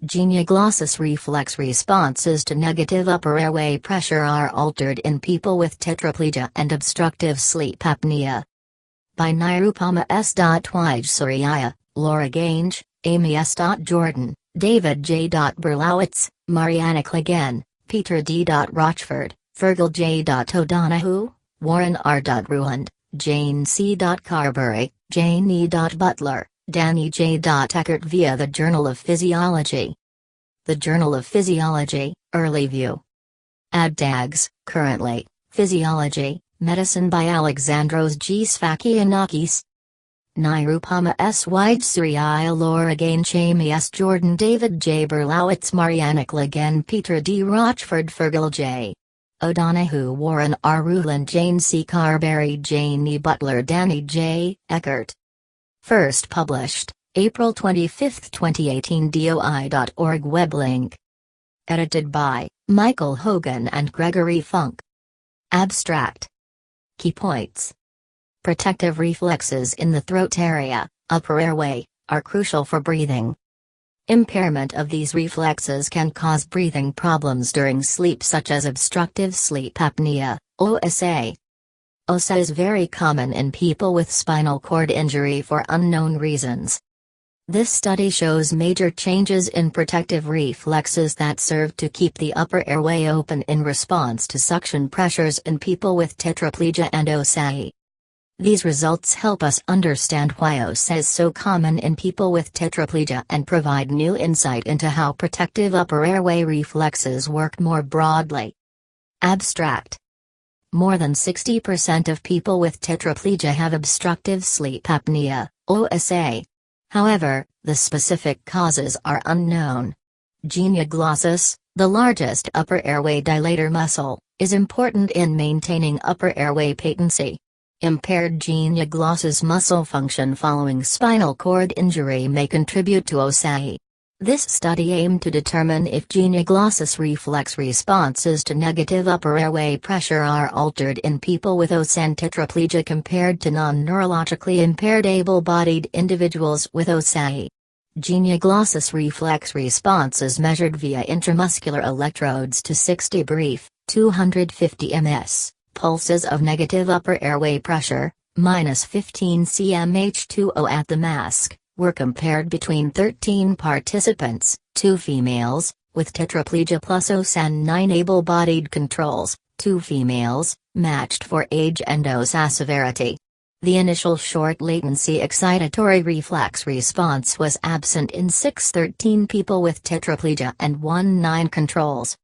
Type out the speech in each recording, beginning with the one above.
Genioglossus reflex responses to negative upper airway pressure are altered in people with tetraplegia and obstructive sleep apnea. By Nirupama S.Wijesuriya, LauraGainche, Amy S.Jordan, David J.Berlowitz, Mariannick.LeGuen, Peter D.Rochford, Fergal J.O'Donoghue, Warren R.Ruehland, Jayne C.Carberry, Jayne E.Butler, Danny J.Eckert via the Journal of Physiology. The Journal of Physiology, EarlyView. Ad tags, currently, Physiology, Medicine by Alexandros G. Sfakianakis. Nirupama S.Wijesuriya, LauraGainche, Amy S.Jordan, David J.Berlowitz, Mariannick.LeGuen, Peter D.Rochford, Fergal J.O'Donoghue, Warren R.Ruehland, Jayne C.Carberry, Jayne E.Butler, Danny J.Eckert. First published, April 25, 2018. DOI.org web link. Edited by Michael Hogan and Gregory Funk. Abstract. Key points. Protective reflexes in the throat area, upper airway, are crucial for breathing. Impairment of these reflexes can cause breathing problems during sleep, such as obstructive sleep apnea, OSA. OSA is very common in people with spinal cord injury for unknown reasons. This study shows major changes in protective reflexes that serve to keep the upper airway open in response to suction pressures in people with tetraplegia and OSA. These results help us understand why OSA is so common in people with tetraplegia and provide new insight into how protective upper airway reflexes work more broadly. Abstract. More than 60% of people with tetraplegia have obstructive sleep apnea, OSA. However, the specific causes are unknown. Genioglossus, the largest upper airway dilator muscle, is important in maintaining upper airway patency. Impaired genioglossus muscle function following spinal cord injury may contribute to OSA. This study aimed to determine if genioglossus reflex responses to negative upper airway pressure are altered in people with OSA and tetraplegia compared to non-neurologically impaired able-bodied individuals with OSA. Genioglossus reflex response is measured via intramuscular electrodes to 60 brief, 250 ms, pulses of negative upper airway pressure, -15 cmH2O at the mask. Were compared between 13 participants, 2 females, with tetraplegia plus OSA and 9 able-bodied controls, 2 females, matched for age and OSA severity. The initial short latency excitatory reflex response was absent in 613 people with tetraplegia and 19 controls.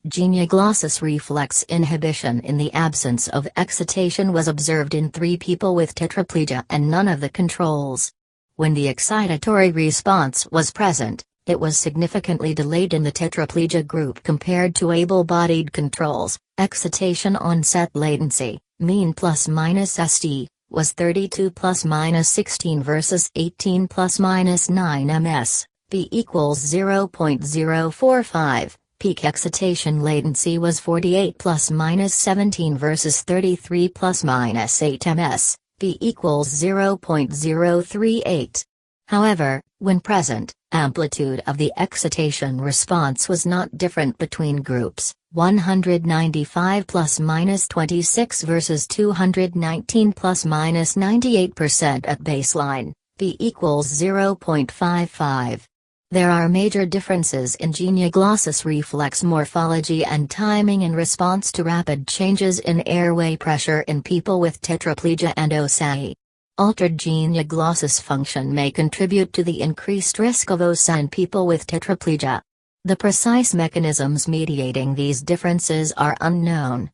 Genioglossus reflex inhibition in the absence of excitation was observed in 3 people with tetraplegia and none of the controls. When the excitatory response was present, it was significantly delayed in the tetraplegia group compared to able-bodied controls. Excitation onset latency, mean ±ST, was 32 ±16 versus 18 ±9 ms, p equals 0.045. Peak excitation latency was 48 ±17 versus 33 ±8 ms. P equals 0.038. However, when present, amplitude of the excitation response was not different between groups, 195 ±26 versus 219 ±98% at baseline, P equals 0.55. There are major differences in genioglossus reflex morphology and timing in response to rapid changes in airway pressure in people with tetraplegia and OSA. Altered genioglossus function may contribute to the increased risk of OSA in people with tetraplegia. The precise mechanisms mediating these differences are unknown.